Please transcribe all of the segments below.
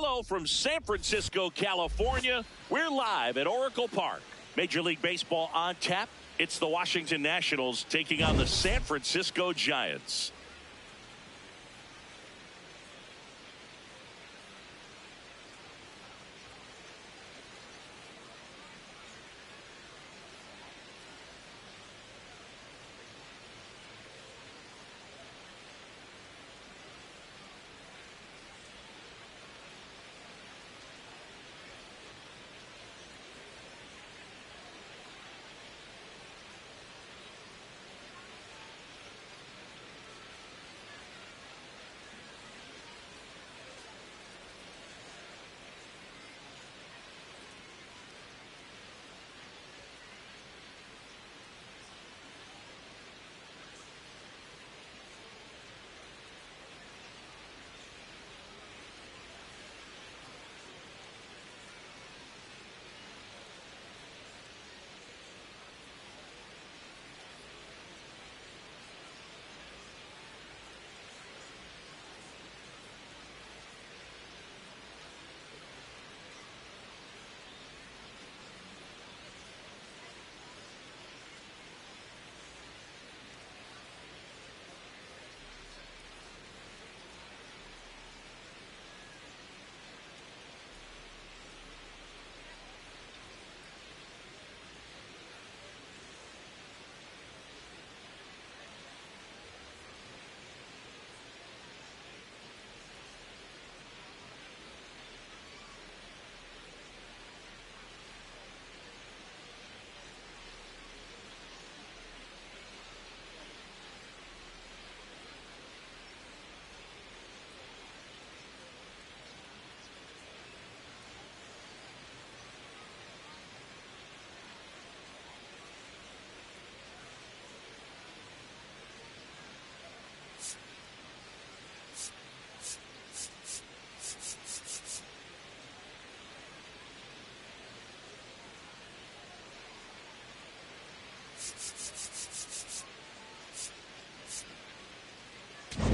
Hello from San Francisco, California. We're live at Oracle Park. Major League Baseball on tap. It's the Washington Nationals taking on the San Francisco Giants.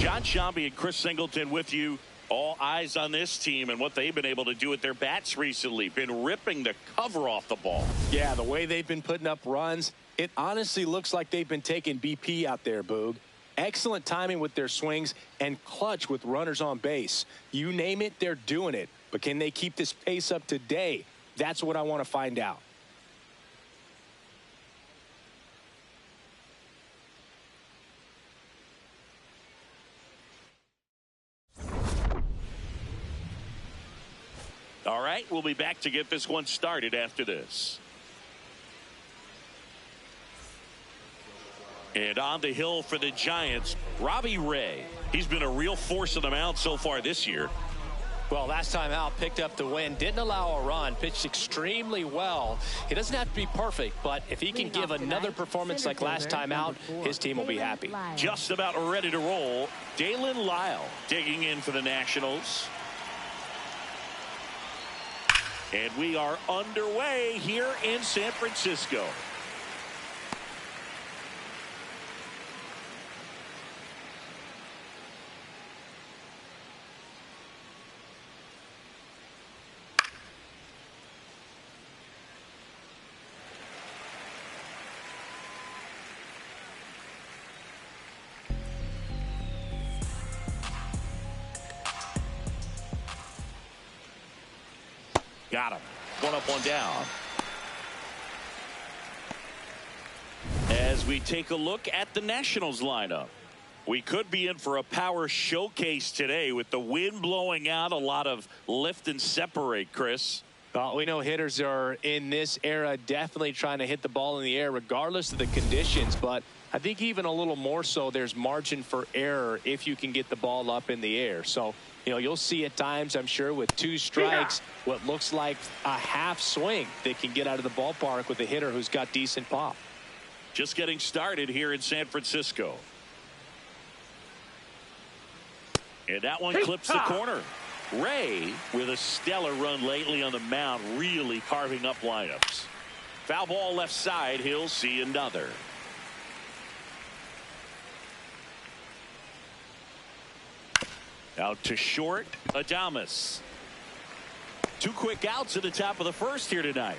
John Sciambi and Chris Singleton with you. All eyes on this team and what they've been able to do with their bats recently. Been ripping the cover off the ball. Yeah, the way they've been putting up runs, it honestly looks like they've been taking BP out there, Boog. Excellent timing with their swings and clutch with runners on base. You name it, they're doing it. But can they keep this pace up today? That's what I want to find out. All right, we'll be back to get this one started after this. And on the hill for the Giants, Robbie Ray. He's been a real force on the mound so far this year. Well, last time out, picked up the win, didn't allow a run, pitched extremely well. He doesn't have to be perfect, but if he can give another performance like last time out, his team will be happy. Just about ready to roll. Dalen Lyle digging in for the Nationals. And we are underway here in San Francisco. Got him. One up, one down. As we take a look at the Nationals lineup, we could be in for a power showcase today with the wind blowing out, a lot of lift and separate, Chris. Well, we know hitters are in this era definitely trying to hit the ball in the air regardless of the conditions, but I think even a little more so there's margin for error if you can get the ball up in the air. So, you know, you'll see at times, I'm sure, with 2 strikes, what looks like a half swing that can get out of the ballpark with a hitter who's got decent pop. Just getting started here in San Francisco. And that one clips the corner. Ray, with a stellar run lately on the mound, really carving up lineups. Foul ball left side. He'll see another. Out to short, Adames. 2 quick outs at the top of the first here tonight.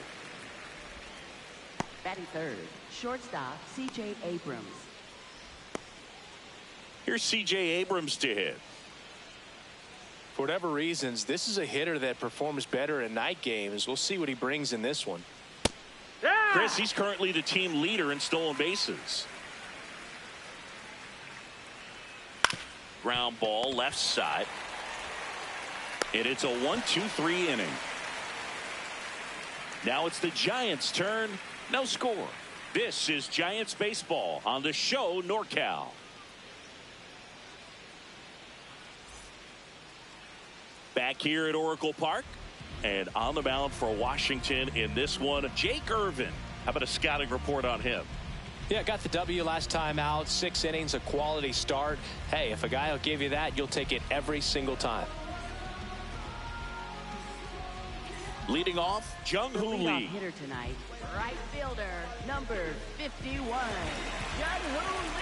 Batting third, shortstop C.J. Abrams. Here's C.J. Abrams to hit. For whatever reasons, this is a hitter that performs better in night games. We'll see what he brings in this one. Chris, he's currently the team leader in stolen bases. Ground ball left side. And it's a 1-2-3 inning. Now it's the Giants' turn. No score. This is Giants baseball on the show NorCal. Back here at Oracle Park, and on the mound for Washington in this one, Jake Irvin. How about a scouting report on him? Yeah, got the W last time out. 6 innings, a quality start. Hey, if a guy will give you that, you'll take it every single time. Leading off, Jung-Hoo Lee. Hitter tonight, right fielder, number 51, Jung-Hoo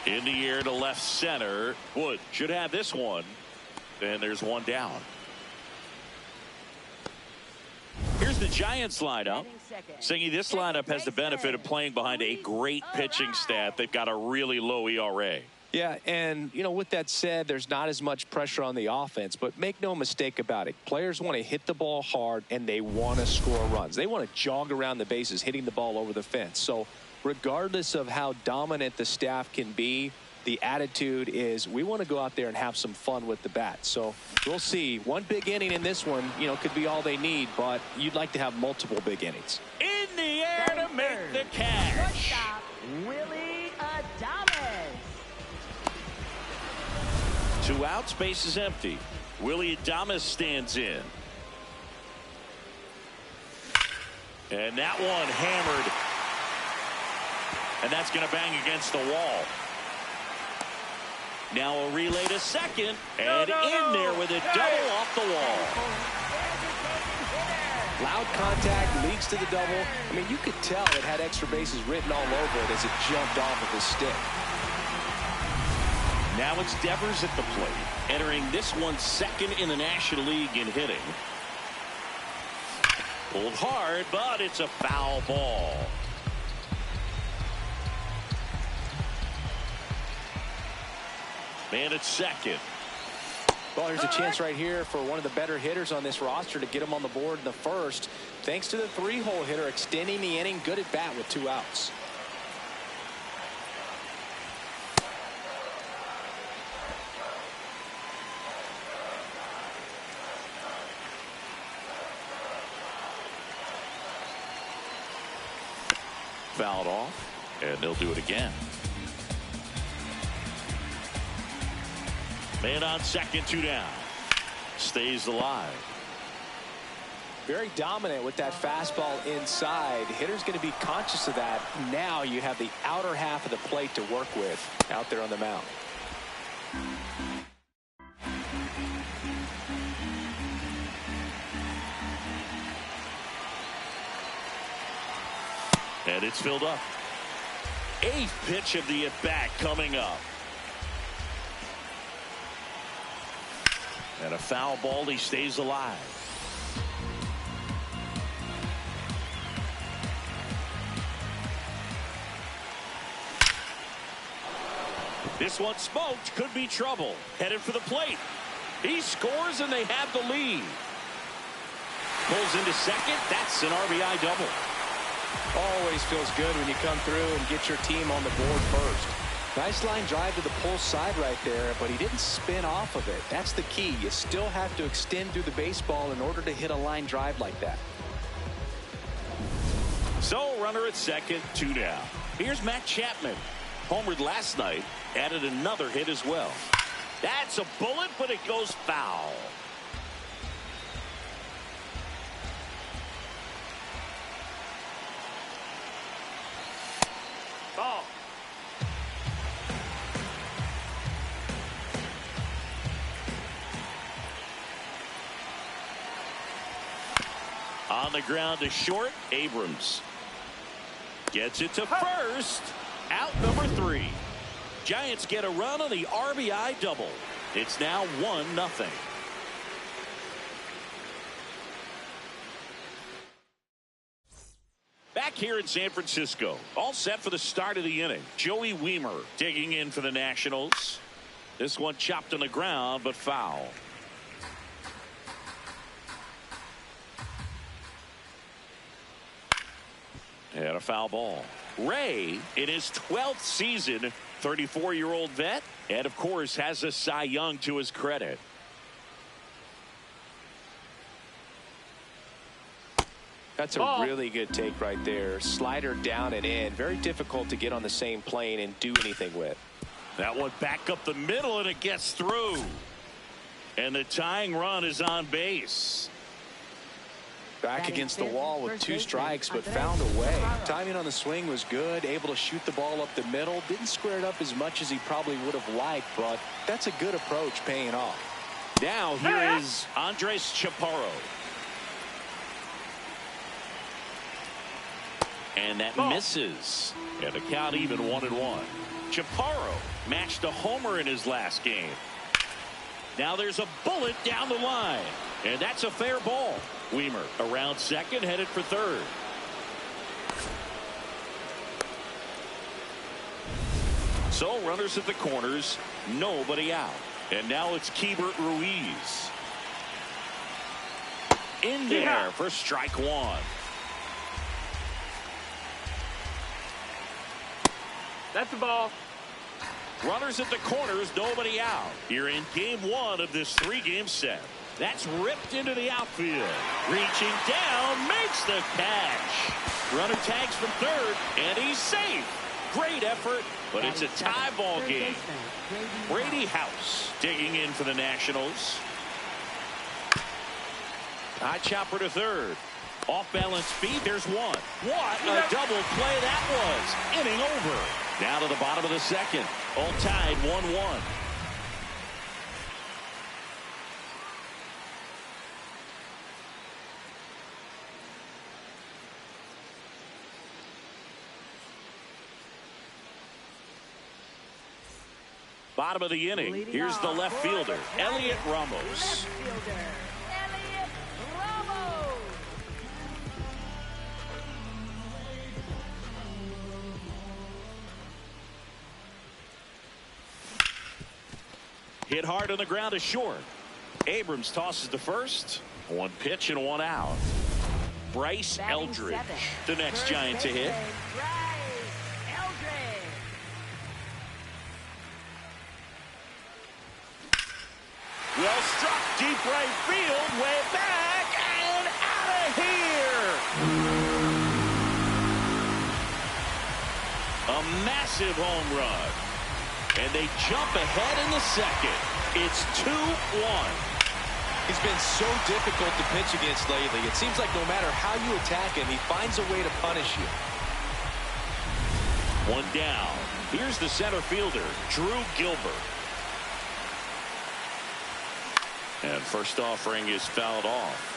Lee. In the air to left center. Wood should have this one. And there's one down. Here's the Giants lineup. Singy, this lineup has the benefit of playing behind a great pitching staff. They've got a really low ERA. Yeah, and, you know, with that said, there's not as much pressure on the offense, but make no mistake about it. Players want to hit the ball hard, and they want to score runs. They want to jog around the bases, hitting the ball over the fence. So regardless of how dominant the staff can be, the attitude is we want to go out there and have some fun with the bat. So we'll see. One big inning in this one, you know, could be all they need, but you'd like to have multiple big innings. In the air to make the catch. Shortstop, Willie Adames. 2 outs, base is empty. Willie Adames stands in. And that one hammered. And that's going to bang against the wall. Now a relay to second. And in there with a double off the wall. Loud contact, leads to the double. I mean, you could tell it had extra bases written all over it as it jumped off of his stick. Now it's Devers at the plate. Entering this one second in the National League in hitting. Pulled hard, but it's a foul ball. Man at second. Well, here's a chance right here for one of the better hitters on this roster to get him on the board in the first. Thanks to the 3-hole hitter extending the inning. Good at bat with 2 outs. Fouled off, and they'll do it again. Man on second, 2 down. Stays alive. Very dominant with that fastball inside. Hitter's going to be conscious of that. Now you have the outer half of the plate to work with out there on the mound. And it's filled up. 8th pitch of the at-bat coming up. And a foul ball. He stays alive. This one smoked. Could be trouble. Headed for the plate. He scores and they have the lead. Pulls into second. That's an RBI double. Always feels good when you come through and get your team on the board first. Nice line drive to the pull side right there, but he didn't spin off of it. That's the key. You still have to extend through the baseball in order to hit a line drive like that. So runner at second, 2 down. Here's Matt Chapman. Homered last night, added another hit as well. That's a bullet, but it goes foul. Ball. On the ground to short, Abrams. Gets it to first. Out number 3. Giants get a run on the RBI double. It's now 1-0. Back here in San Francisco, all set for the start of the inning. Joey Wiemer digging in for the Nationals. This one chopped on the ground, but foul. And a foul ball. Ray, in his 12th season, 34-year-old vet, and of course has a Cy Young to his credit. That's a really good take right there. Slider down and in. Very difficult to get on the same plane and do anything with. That one back up the middle, and it gets through. And the tying run is on base. Back against the wall with 2 strikes, but found a way. Timing on the swing was good, able to shoot the ball up the middle. Didn't square it up as much as he probably would have liked, but that's a good approach paying off. Now here is Andres Chaparro. And that misses. And the count even 1-1. Chaparro matched a homer in his last game. Now there's a bullet down the line. And that's a fair ball. Wiemer around second, headed for third. So runners at the corners, nobody out. And now it's Keibert Ruiz. In there for strike 1. That's the ball. Runners at the corners, nobody out. Here in game 1 of this 3-game set. That's ripped into the outfield. Reaching down, makes the catch. Runner tags from third, and he's safe. Great effort, but it's a tie ball game. Brady House digging in for the Nationals. High chopper to third. Off balance feet, there's one. What a double play that was. Inning over. Down to the bottom of the second. All tied 1-1. Bottom of the inning. Here's the left fielder, Elliot Ramos. Hit hard on the ground to short. Abrams tosses to first. 1 pitch and 1 out. Bryce Eldridge, the next Giant to hit. Well struck, deep right field, way back and out of here. A massive home run. And they jump ahead in the second. It's 2-1. He's been so difficult to pitch against lately. It seems like no matter how you attack him, he finds a way to punish you. 1 down. Here's the center fielder, Drew Gilbert. And first offering is fouled off.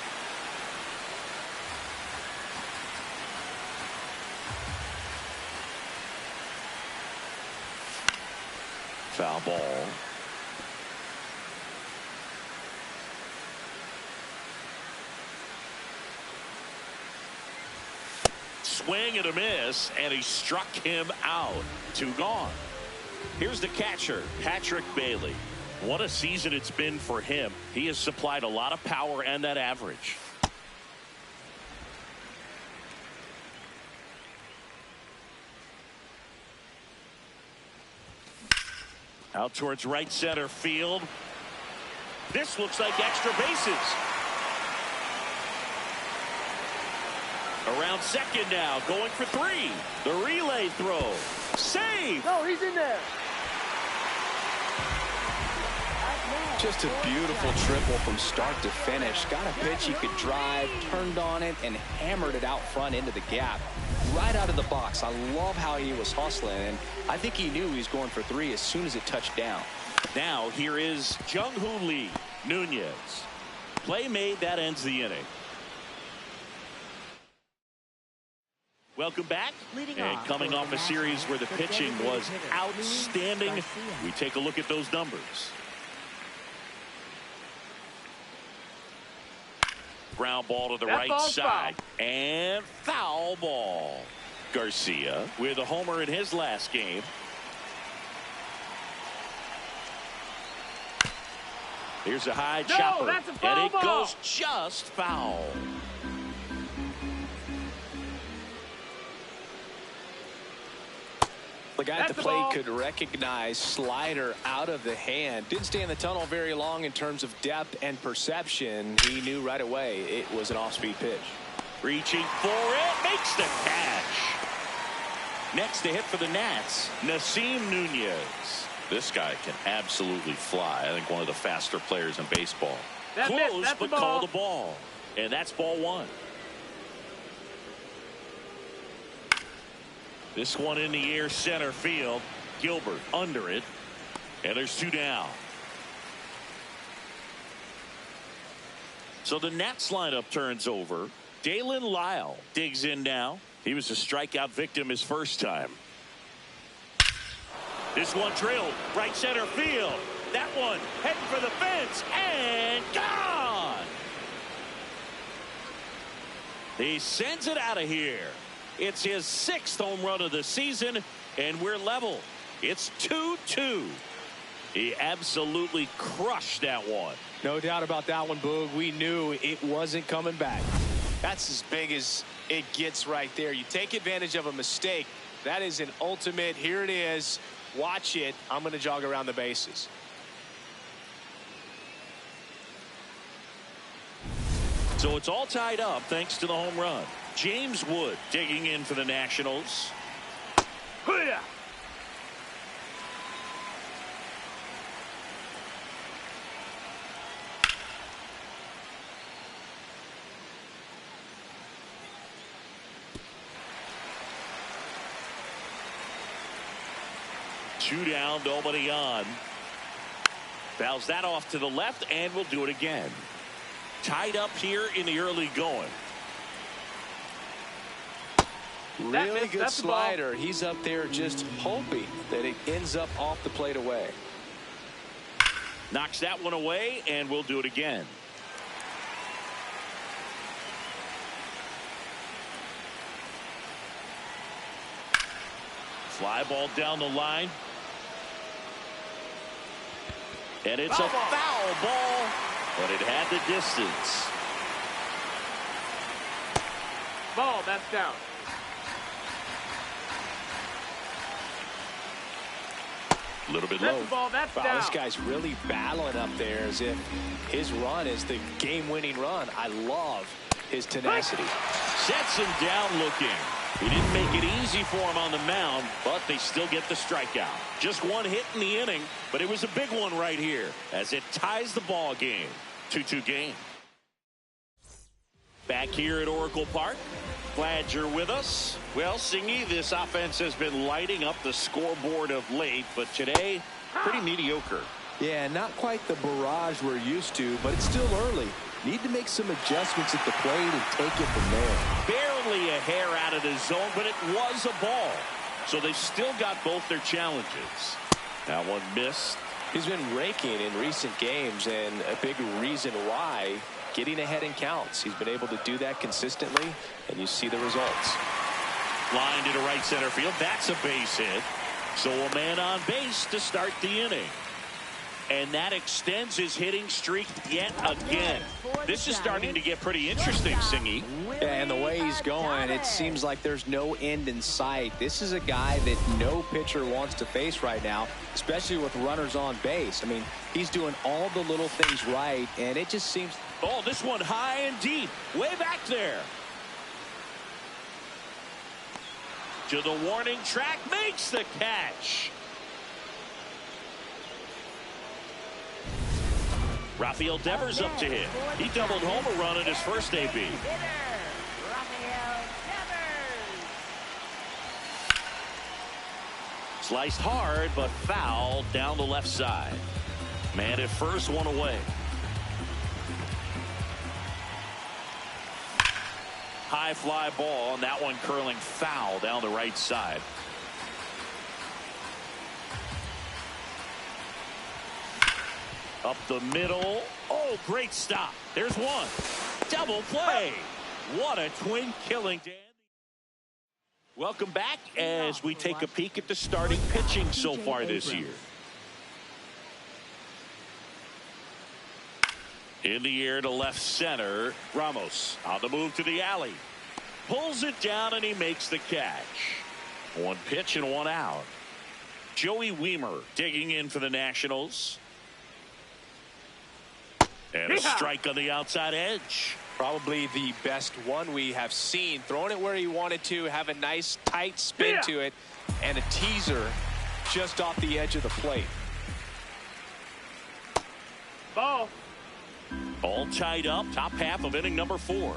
Foul ball. Swing and a miss, and he struck him out. 2 gone. Here's the catcher, Patrick Bailey. What a season it's been for him. He has supplied a lot of power and that average. Out towards right center field. This looks like extra bases. Around second now, going for 3. The relay throw. Save! No, he's in there. Just a beautiful triple from start to finish. Got a pitch he could drive, turned on it, and hammered it out front into the gap. Right out of the box. I love how he was hustling, and I think he knew he was going for 3 as soon as it touched down. Now here is Jung-Hoo Lee. Nunez. Play made, that ends the inning. Welcome back. And coming off a series where the pitching was outstanding, we take a look at those numbers. Ground ball to the right side. And foul ball. Garcia with a homer in his last game. Here's a high chopper. That's a foul and it ball. goes just foul. The guy at the plate could recognize slider out of the hand. Didn't stay in the tunnel very long in terms of depth and perception. He knew right away it was an off-speed pitch. Reaching for it. Makes the catch. Next to hit for the Nats, Nasim Nunez. This guy can absolutely fly. I think one of the faster players in baseball. Close, but called a ball. And that's ball 1. This one in the air center field. Gilbert under it. And there's 2 down. So the Nats lineup turns over. Dalen Lyle digs in now. He was a strikeout victim his first time. This one drilled right center field. That one heading for the fence and gone. He sends it out of here. It's his 6th home run of the season, and we're level. It's 2-2. He absolutely crushed that one. No doubt about that one, Boog. We knew it wasn't coming back. That's as big as it gets right there. You take advantage of a mistake. That is an ultimate. Here it is. Watch it. I'm going to jog around the bases. So it's all tied up thanks to the home run. James Wood digging in for the Nationals. Hoo-yah! Two down, nobody on. Fouls that off to the left, and we'll do it again. Tied up here in the early going. Really good slider. He's up there just hoping that it ends up off the plate away. Knocks that one away, and we'll do it again. Fly ball down the line. And it's a foul ball, but it had the distance. Ball, that's down. A little bit That's low. the ball, that's Wow, down. this guy's really battling up there as if his run is the game-winning run. I love his tenacity. Sets him down looking. He didn't make it easy for him on the mound, but they still get the strikeout. Just one hit in the inning, but it was a big one right here as it ties the ball game. 2-2 game. Back here at Oracle Park. Glad you're with us. Well, Singy, this offense has been lighting up the scoreboard of late, but today, pretty mediocre. Yeah, not quite the barrage we're used to, but it's still early. Need to make some adjustments at the plate and take it from there. Barely a hair out of the zone, but it was a ball. So they've still got both their challenges. That one missed. He's been raking in recent games, and a big reason why, getting ahead in counts. He's been able to do that consistently, and you see the results. Line into right center field. That's a base hit. So a man on base to start the inning. And that extends his hitting streak yet again. This is starting to get pretty interesting, Singy. Yeah, and the way he's going, it seems like there's no end in sight. This is a guy that no pitcher wants to face right now, especially with runners on base. I mean, he's doing all the little things right, and it just seems... Oh, this one high and deep, way back there. To the warning track, makes the catch. Rafael Devers up to hit. He doubled home a run in his first AB. Sliced hard, but foul down the left side. Man at first, one away. High fly ball, and that one curling foul down the right side. Up the middle. Oh, great stop. There's one. Double play. What a twin killing, Dan. Welcome back as we take a peek at the starting pitching so far this year. In the air to left center. Ramos on the move to the alley. Pulls it down and he makes the catch. One pitch and one out. Joey Wiemer digging in for the Nationals. And a strike on the outside edge. Probably the best one we have seen. Throwing it where he wanted to, have a nice tight spin to it, and a teaser just off the edge of the plate. Ball. All tied up, top half of inning number 4.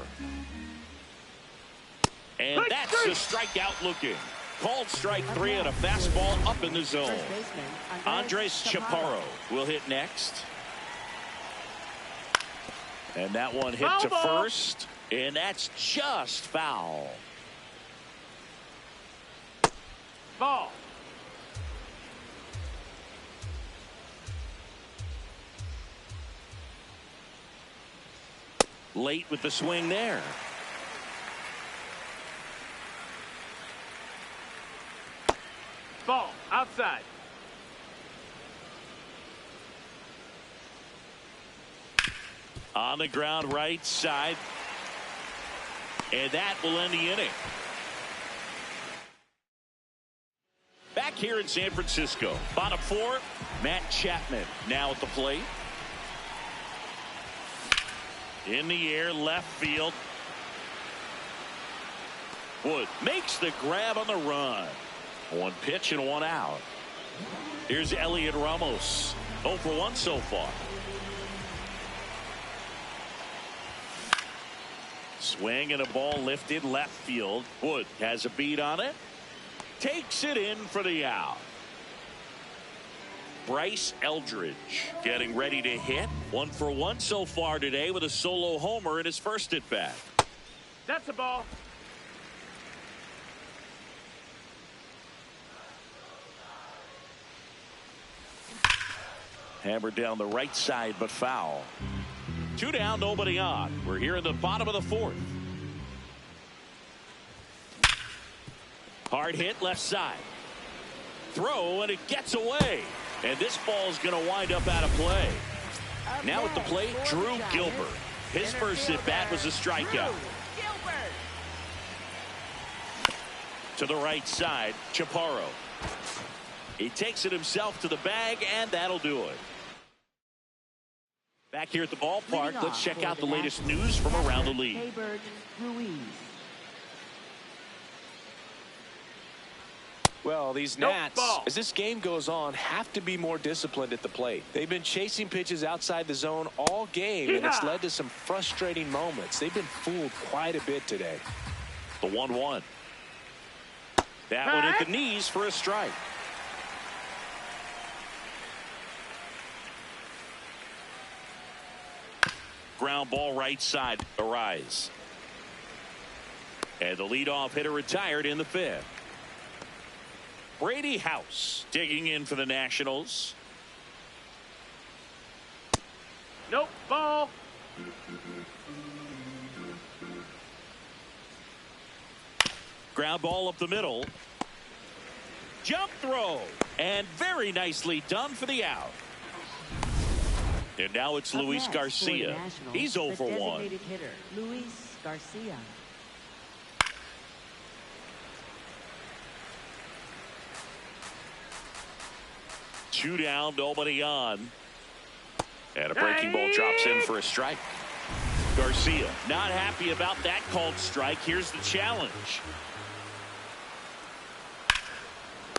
And that's the strikeout looking. Called strike 3 and a fastball up in the zone. Andres Chaparro will hit next. And that one hit to first, and that's just foul. Ball. Late with the swing there. Ball. Outside. On the ground right side. And that will end the inning. Back here in San Francisco. Bottom 4, Matt Chapman now at the plate. In the air, left field. Wood makes the grab on the run. One pitch and one out. Here's Elliot Ramos. 0 for 1 so far. Swing and a ball lifted left field. Wood has a beat on it. Takes it in for the out. Bryce Eldridge getting ready to hit. 1 for 1 so far today with a solo homer in his first at bat. That's a ball. Hammered down the right side, but foul. 2 down, nobody on. We're here in the bottom of the 4th. Hard hit left side. Throw, and it gets away. And this ball is going to wind up out of play. Now at the plate, Drew Gilbert. His first at bat was a strikeout. To the right side, Chaparro. He takes it himself to the bag, and that'll do it. Back here at the ballpark, let's check out the latest news from around the league. Well, these Nats, as this game goes on, have to be more disciplined at the plate. They've been chasing pitches outside the zone all game, and it's led to some frustrating moments. They've been fooled quite a bit today. The 1-1. That one at the knees for a strike. Ground ball right side, Arise. And the leadoff hitter retired in the 5th. Brady House digging in for the Nationals. Nope. Ball. Ground ball up the middle. Jump throw. And very nicely done for the out. And now it's Up Luis next for the Garcia. Nationals, He's 0 the for 1. designated hitter, Luis Garcia. Two down, nobody on. And a breaking ball drops in for a strike. Garcia not happy about that called strike. Here's the challenge.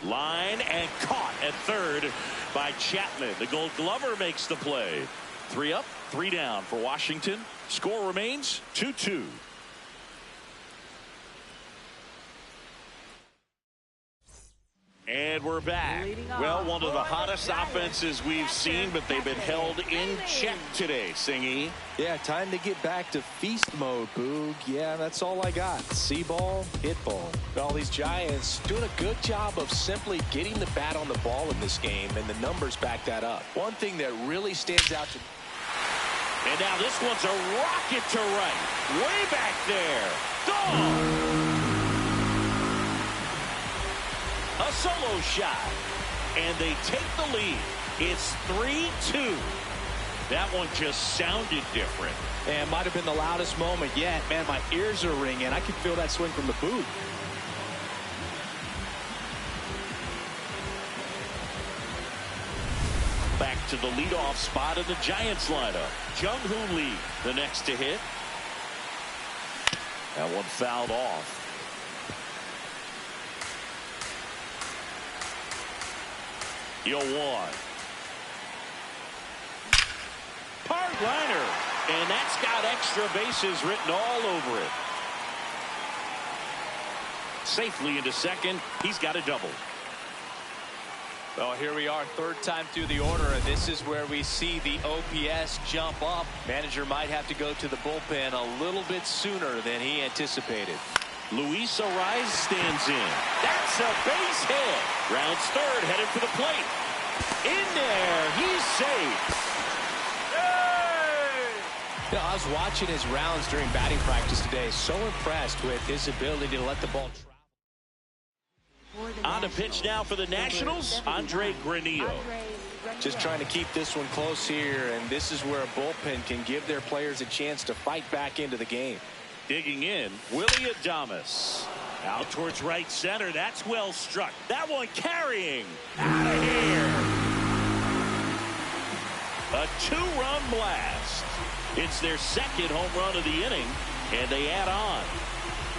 Line and caught at third by Chapman. The Gold Glover makes the play. 3 up, 3 down for Washington. Score remains 2-2. And we're back. Well, one of the hottest offenses we've seen, but they've been held in check today, Singy. Yeah, time to get back to feast mode, Boog. Yeah, that's all I got. See ball, hit ball. All these Giants doing a good job of simply getting the bat on the ball in this game, and the numbers back that up. One thing that really stands out to... And now this one's a rocket to right. Way back there. Gone. A solo shot. And they take the lead. It's 3-2. That one just sounded different. And might have been the loudest moment yet. Man, my ears are ringing. I can feel that swing from the booth. Back to the leadoff spot of the Giants lineup. Jung-Hoo Lee, the next to hit. That one fouled off. Yo, one. Hard liner. And that's got extra bases written all over it. Safely into second. He's got a double. Well, here we are, third time through the order, and this is where we see the OPS jump up. Manager might have to go to the bullpen a little bit sooner than he anticipated. Luis Arraez stands in. That's a base hit. Rounds third, headed for the plate. In there, he's safe. You know, I was watching his rounds during batting practice today. So impressed with his ability to let the ball travel. On the pitch now for the Nationals, Andre Granillo. Just trying to keep this one close here, and this is where a bullpen can give their players a chance to fight back into the game. Digging in, Willy Adames. Out towards right center. That's well struck. That one carrying. Out of here. A 2-run blast. It's their second home run of the inning, and they add on.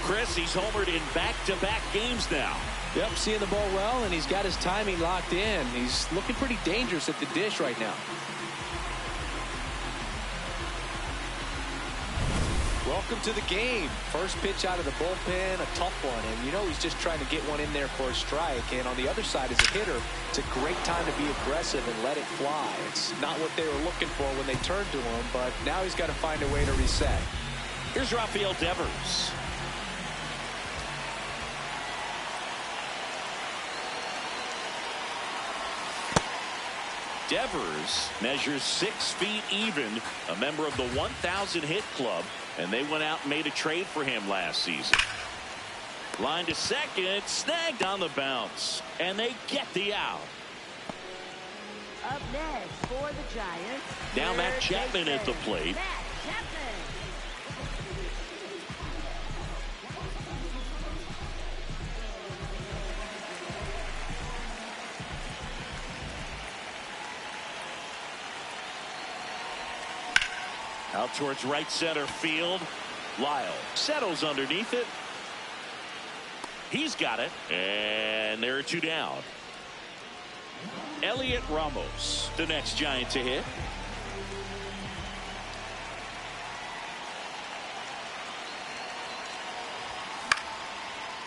Chris, he's homered in back-to-back games now. Yep, seeing the ball well, and he's got his timing locked in. He's looking pretty dangerous at the dish right now. Welcome to the game. First pitch out of the bullpen, a tough one. And you know he's just trying to get one in there for a strike. And on the other side, as a hitter, it's a great time to be aggressive and let it fly. It's not what they were looking for when they turned to him, but now he's got to find a way to reset. Here's Rafael Devers. Devers measures 6 feet even, a member of the 1,000 hit club, and they went out and made a trade for him last season. Line to second, snagged on the bounce, and they get the out. Up next for the Giants. Now Matt Chapman at the plate. Matt Chapman. Out towards right center field. Lyle settles underneath it. He's got it. And there are 2 down. Elliot Ramos, the next Giant to hit.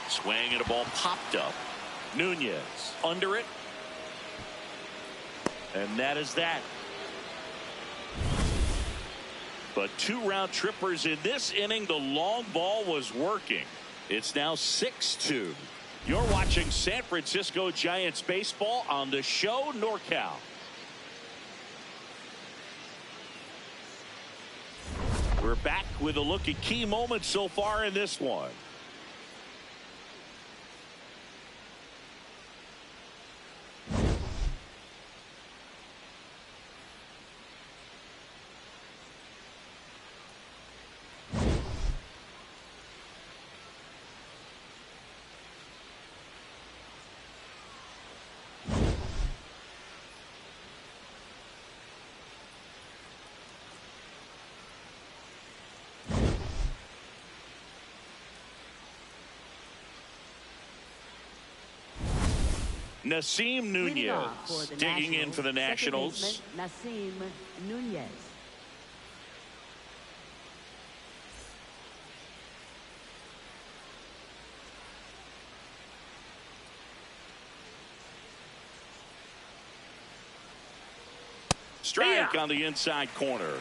Swing and a ball popped up. Nunez under it. And that is that. But 2 round trippers in this inning. The long ball was working. It's now 6-2. You're watching San Francisco Giants baseball on the show NorCal. We're back with a look at key moments so far in this one. Nasim Leading off Nunez for the digging in for the Nationals. second baseman, Nasim Nunez. Strike on the inside corner.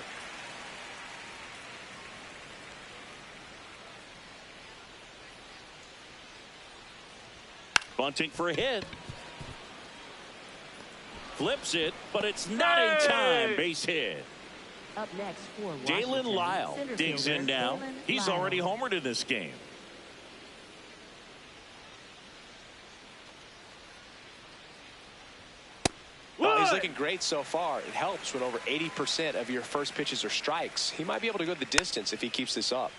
Bunting for a hit. Flips it, but it's not in time. Base hit. Up next for Dalen Washington, Lyle center digs fielder in now. Dalen He's Lyle. already homered in this game. Well, he's looking great so far. It helps when over 80% of your first pitches are strikes. He might be able to go the distance if he keeps this up.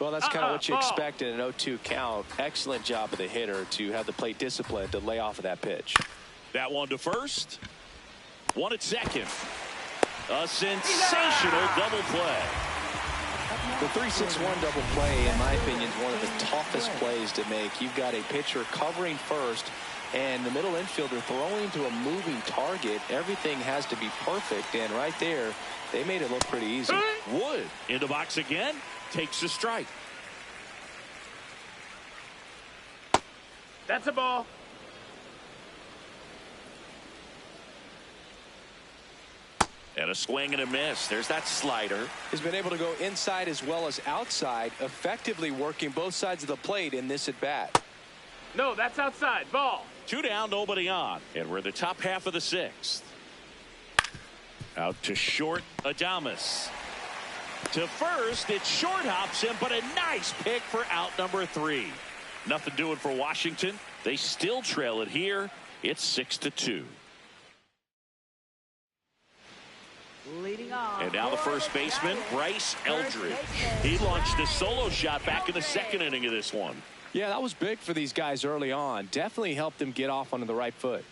Well, that's kind of what you expect in an 0-2 count. Excellent job of the hitter to have the plate discipline to lay off of that pitch. That one to first. One at second. A sensational double play. The 3-6-1 double play, in my opinion, is one of the toughest plays to make. You've got a pitcher covering first and the middle infielder throwing to a moving target. Everything has to be perfect, and right there, they made it look pretty easy. Wood in the box again. Takes the strike. That's a ball. And a swing and a miss. There's that slider. He's been able to go inside as well as outside, effectively working both sides of the plate in this at-bat. No, that's outside. Ball. 2 down, nobody on. And we're in the top half of the 6th. Out to short, Adames. To first, it short hops him, but a nice pick for out number 3. Nothing doing for Washington. They still trail it here. It's 6-2. Leading off And now the for first baseman, Giants. Bryce First Eldridge. baseman, He launched a Bryce solo shot back in the Eldridge. 2nd inning of this one. Yeah, that was big for these guys early on. Definitely helped them get off onto the right foot.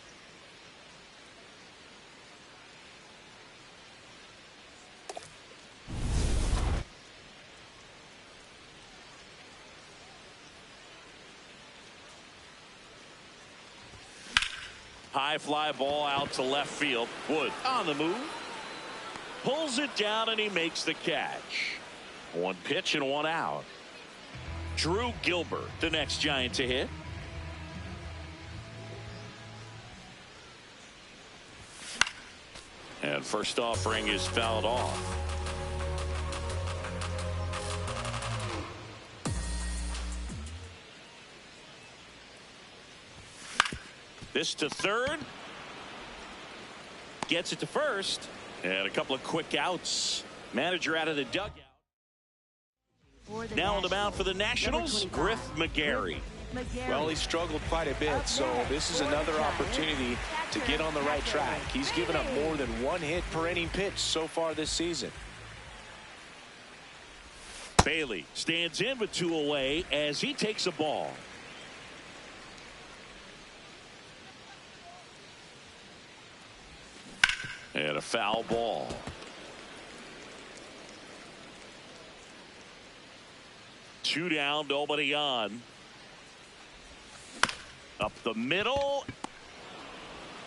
High fly ball out to left field. Wood on the move. Pulls it down and he makes the catch. 1 pitch and 1 out. Drew Gilbert, the next Giant to hit. And first offering is fouled off. This to third. Gets it to first. And a couple of quick outs. Manager out of the dugout. Now on the mound for the Nationals, Griff McGarry. Well, he struggled quite a bit, so this is another opportunity to get on the right track. He's given up more than 1 hit per inning pitch so far this season. Bailey stands in with 2 away as he takes a ball. And a foul ball. Two down, nobody on. Up the middle.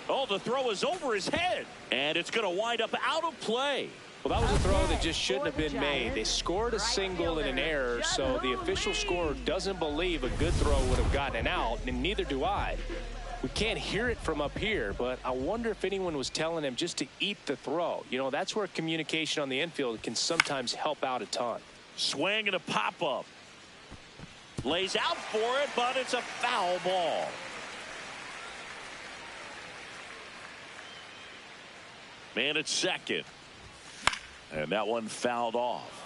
Oh, the throw is over his head. And it's going to wind up out of play. Well, that was a throw that just shouldn't have been made. They scored a single and an error, so the official scorer doesn't believe a good throw would have gotten an out, and neither do I. We can't hear it from up here, but I wonder if anyone was telling him just to eat the throw. You know, that's where communication on the infield can sometimes help out a ton. Swing and a pop-up. Lays out for it, but it's a foul ball. Man at second. And that one fouled off.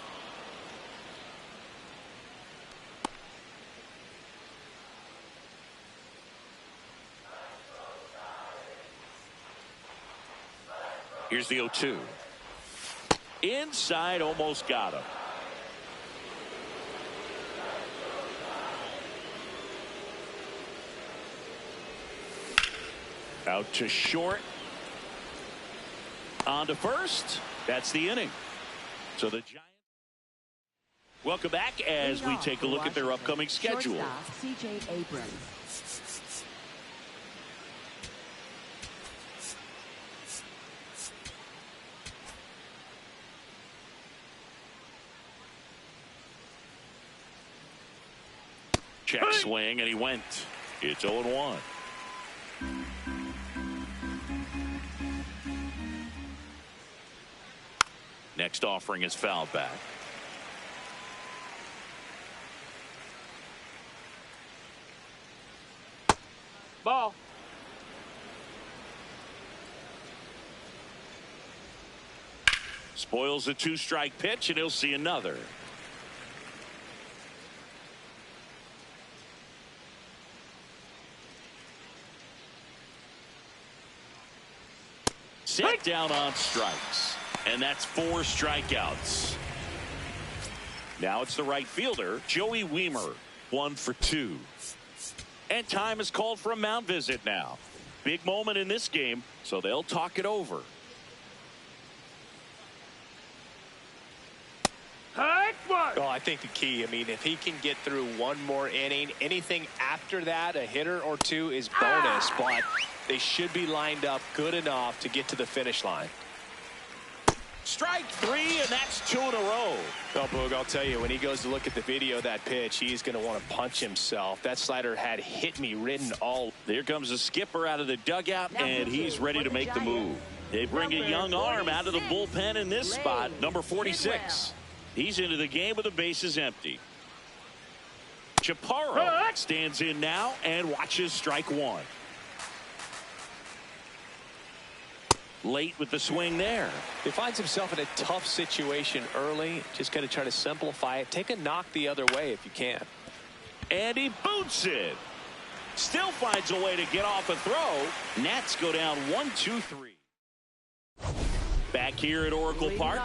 Here's the 0-2. Inside, almost got him. Out to short. On to first. That's the inning. So the Giants. Welcome back as we take a look at their upcoming schedule. C.J. Abrams. Check swing, and he went. It's 0-1. Next offering is fouled back. Ball. Spoils a 2-strike pitch, and he'll see another. Set down on strikes, and that's 4 strikeouts. Now it's the right fielder, Joey Wiemer, 1 for 2. And time is called for a mound visit now. Big moment in this game, so they'll talk it over. Well, I think the key, I mean, if he can get through one more inning, anything after that, a hitter or two is bonus, but they should be lined up good enough to get to the finish line. Strike 3, and that's 2 in a row. Well, Boog, I'll tell you, when he goes to look at the video of that pitch, he's going to want to punch himself. That slider had hit me written all. Here comes the skipper out of the dugout, and he's ready to make the move. They bring a young arm out of the bullpen in this spot, number 46. He's into the game with the bases empty. Chaparro stands in now and watches strike 1. Late with the swing there. He finds himself in a tough situation early. Just got to try to simplify it. Take a knock the other way if you can. And he boots it. Still finds a way to get off a throw. Nats go down 1-2-3. Back here at Oracle Park,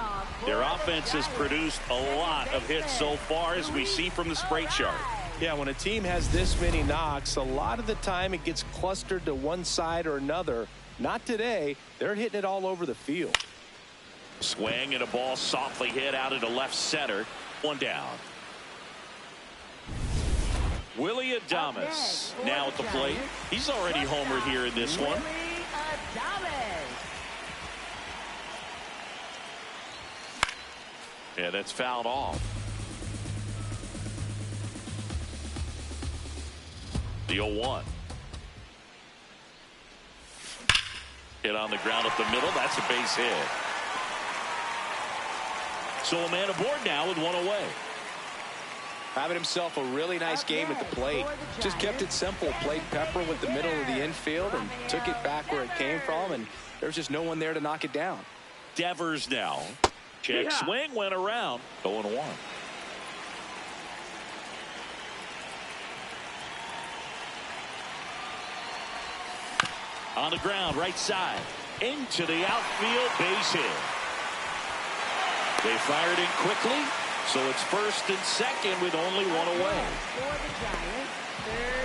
their offense has produced a lot of hits so far, as we see from the spray chart. Yeah, when a team has this many knocks, a lot of the time it gets clustered to one side or another. Not today. They're hitting it all over the field. Swing and a ball softly hit out into left center. 1 down. Willy Adames now at the plate. He's already homered here in this one. Yeah, that's fouled off. The 0-1. Hit on the ground up the middle. That's a base hit. So a man aboard now with 1 away. Having himself a really nice game at the plate. Just kept it simple. Played Pepper with the middle of the infield and took it back where it came from. And there's just no one there to knock it down. Devers now. Check swing went around. 0-1. On the ground, right side. Into the outfield, base hit. They fired in quickly, so it's first and second with only 1 away.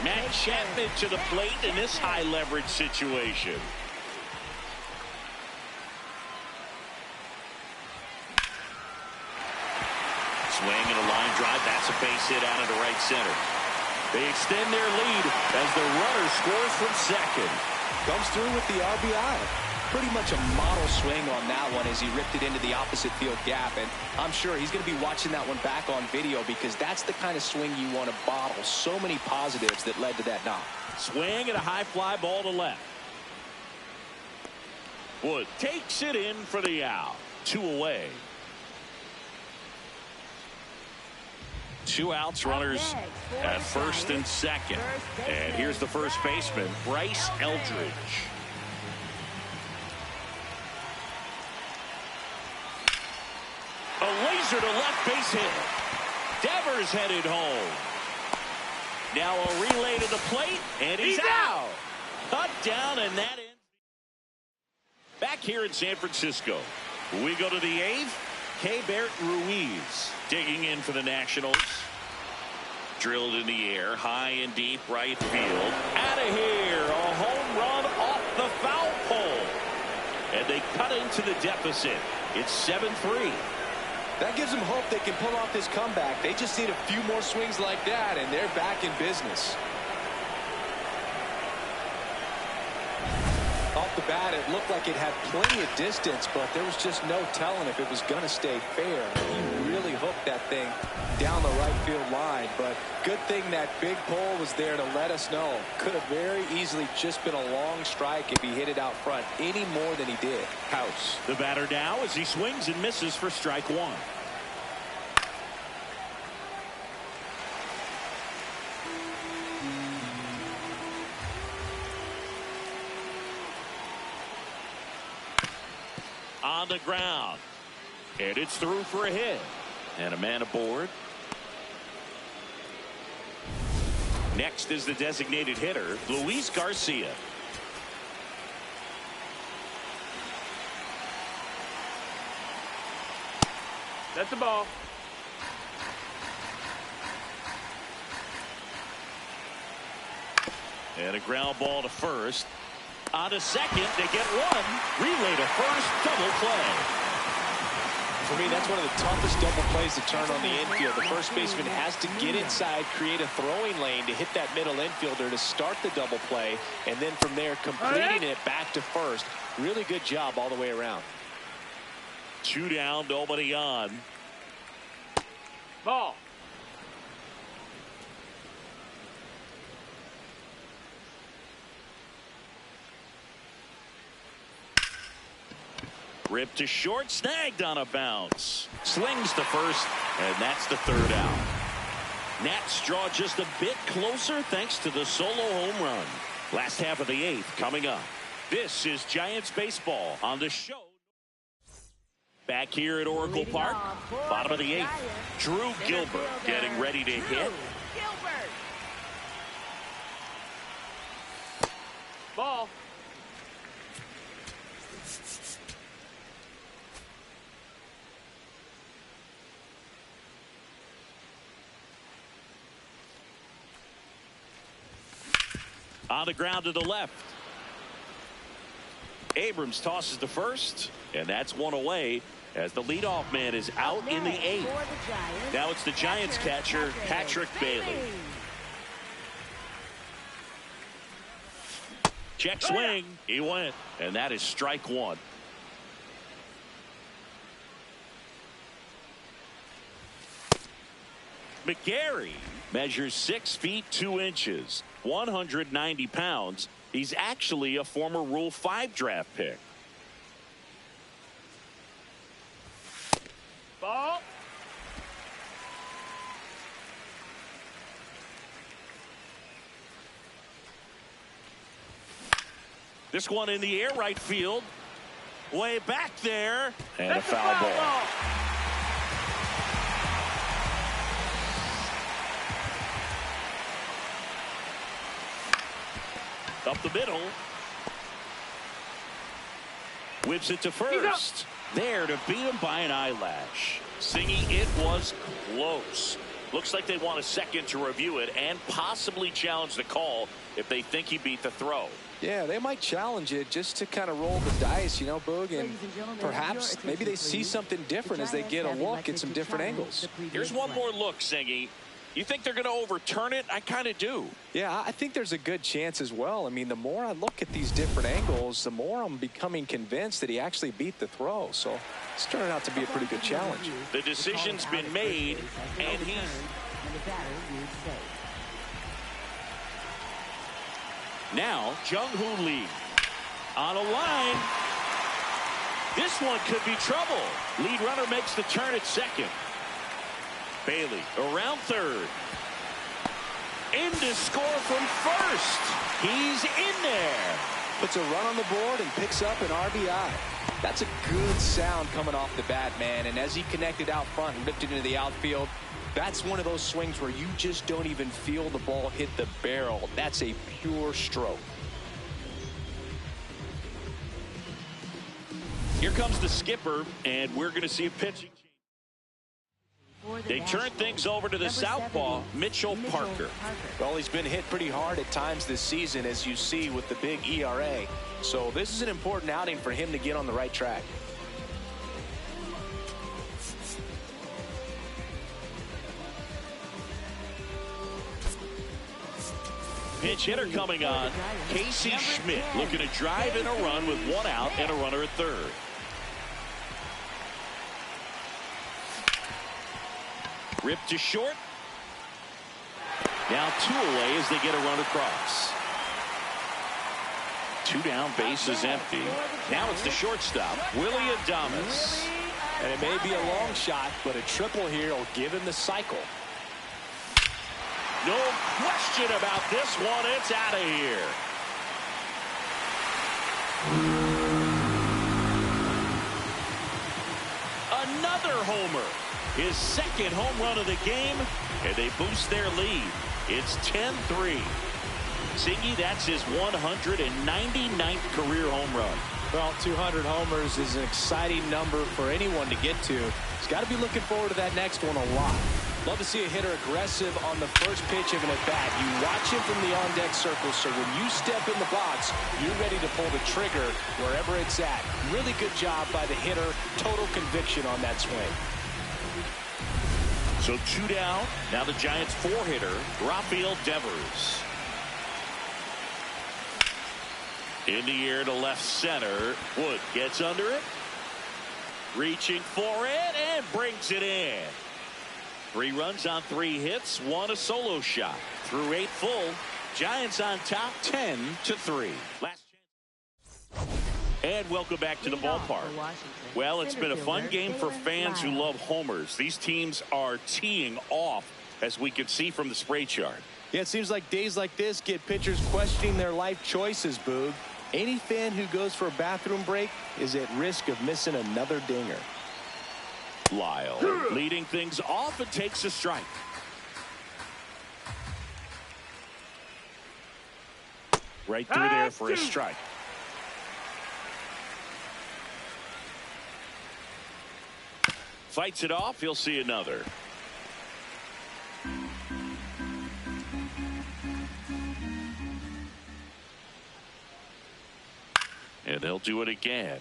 Matt Chapman to the plate in this high leverage situation. Swing and a line drive. That's a base hit out into right center. They extend their lead as the runner scores from second. Comes through with the RBI. Pretty much a model swing on that one as he ripped it into the opposite field gap. And I'm sure he's going to be watching that one back on video, because that's the kind of swing you want to bottle. So many positives that led to that knock. Swing and a high fly ball to left. Wood takes it in for the out. 2 away. 2 outs, runners at first and second. And here's the first baseman, Bryce Eldridge. A laser to left base hit. Devers headed home. Now a relay to the plate, and he's out. Cut down, and that ends. Back here in San Francisco, we go to the 8th. Keibert Ruiz digging in for the Nationals. Drilled in the air, high and deep right field. Out of here, a home run off the foul pole. And they cut into the deficit. It's 7-3. That gives them hope they can pull off this comeback. They just need a few more swings like that, and they're back in business. Off the bat, it looked like it had plenty of distance, but there was just no telling if it was going to stay fair. He really hooked that thing down the right field line, but good thing that big pole was there to let us know. Could have very easily just been a long strike if he hit it out front any more than he did. House, the batter now, as he swings and misses for strike one. On the ground, and it's through for a hit, and a man aboard. Next is the designated hitter, Luis Garcia. That's the ball. And a ground ball to first. On to second, they get one. Relay to first, double play. For me, that's one of the toughest double plays to turn on the infield. The first baseman has to get inside, create a throwing lane to hit that middle infielder to start the double play, and then from there completing it back to first. Really good job all the way around. 2 down, nobody on. Ball. Ripped to short, snagged on a bounce. Slings to first, and that's the third out. Nats draw just a bit closer thanks to the solo home run. Last half of the 8th coming up. This is Giants baseball on the show. Back here at Oracle Park, bottom of the 8th. Drew Gilbert getting ready to hit. Ball. On the ground to the left. Abrams tosses to first, and that's one away as the leadoff man is out in the 8th. Now it's the Giants catcher, Patrick Bailey. Check swing. He went, and that is strike one. McGarry measures 6 feet 2 inches, 190 pounds. He's actually a former Rule 5 draft pick. Ball. This one in the air, right field. Way back there. And That's a foul ball. Up the middle. Whips it to first. There to beat him by an eyelash. Singy, it was close. Looks like they want a second to review it and possibly challenge the call if they think he beat the throw. Yeah, they might challenge it just to kind of roll the dice, you know, Boog, and perhaps maybe they see something different as they get a look at some different angles. Here's one more look, Singy. You think they're going to overturn it? I kind of do. Yeah, I think there's a good chance as well. I mean, the more I look at these different angles, the more I'm becoming convinced that he actually beat the throw. So it's turning out to be a pretty good challenge. The decision's been made, and he's... Now, Jung-Hoo Lee on a line. This one could be trouble. Lead runner makes the turn at second. Bailey around third. In to score from first. He's in there. Puts a run on the board and picks up an RBI. That's a good sound coming off the bat, man. And as he connected out front and ripped it into the outfield, that's one of those swings where you just don't even feel the ball hit the barrel. That's a pure stroke. Here comes the skipper, and we're going to see a pitching. They turn things over to the southpaw, Mitchell Parker. Well, he's been hit pretty hard at times this season, as you see with the big ERA. So this is an important outing for him to get on the right track. pinch hitter coming on. Casey Schmidt looking to drive in a run with one out and a runner at third. Ripped to short. Now 2 away as they get a run across. 2 down, base is empty. Now it's the shortstop, Willy Adames. And it may be a long shot, but a triple here will give him the cycle. No question about this one. It's out of here. Another homer. His second home run of the game, and they boost their lead. It's 10-3. Siggy, that's his 199th career home run. Well, 200 homers is an exciting number for anyone to get to. He's got to be looking forward to that next one a lot. Love to see a hitter aggressive on the first pitch of an at-bat. You watch him from the on-deck circle, so when you step in the box, you're ready to pull the trigger wherever it's at. Really good job by the hitter. Total conviction on that swing. So 2 down. Now the Giants' 4-hitter, Rafael Devers. In the air to left center. Wood gets under it. Reaching for it and brings it in. 3 runs on 3 hits, 1 a solo shot. Through 8 full, Giants on top 10-3. Last chance. And welcome back to the ballpark. Well, it's been a fun game for fans who love homers. These teams are teeing off, as we can see from the spray chart. Yeah, it seems like days like this get pitchers questioning their life choices, Boog. Any fan who goes for a bathroom break is at risk of missing another dinger. Lyle leading things off and takes a strike. Right through there for a strike. Fights it off. He'll see another. And they'll do it again.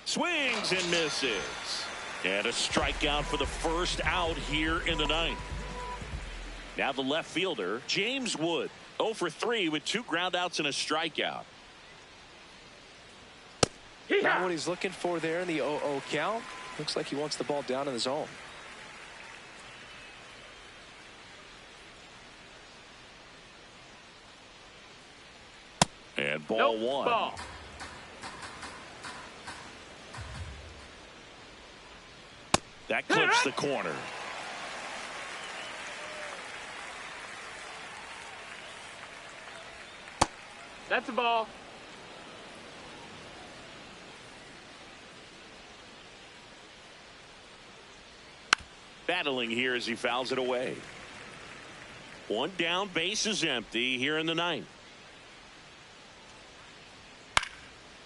Swings and misses. And a strikeout for the first out here in the 9th. Now the left fielder, James Wood. 0 for 3 with 2 groundouts and a strikeout. Not what he's looking for there in the 0-0 count. Looks like he wants the ball down in the zone. And ball 1. Ball. That clips the corner. That's a ball. Battling here as he fouls it away. 1 down, base is empty here in the 9th.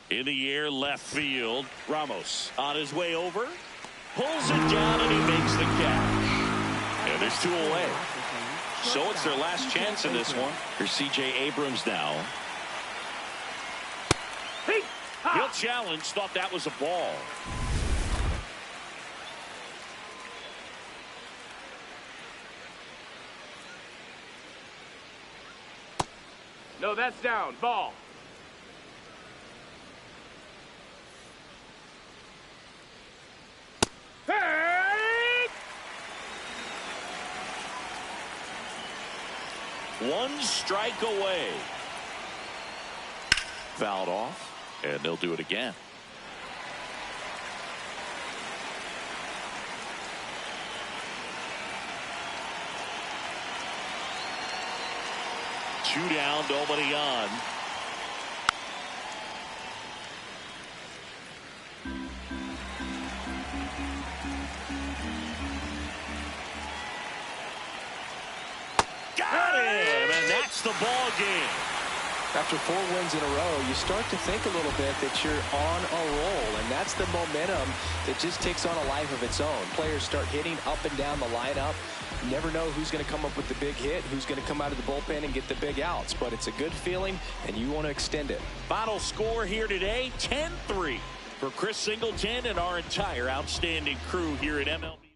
In the air, left field. Ramos on his way over. Pulls it down and he makes the catch. And there's 2 away. So it's their last chance in this one. Here's C.J. Abrams now. He'll challenge. Thought that was a ball. No, that's down. Ball. Hey! 1 strike away. Fouled off. And they'll do it again. Two down, nobody on. Got him, and that's the ball game. After 4 wins in a row, you start to think a little bit that you're on a roll, and that's the momentum that just takes on a life of its own. Players start hitting up and down the lineup. You never know who's going to come up with the big hit, who's going to come out of the bullpen and get the big outs, but it's a good feeling, and you want to extend it. Final score here today, 10-3. For Chris Singleton and our entire outstanding crew here at MLB.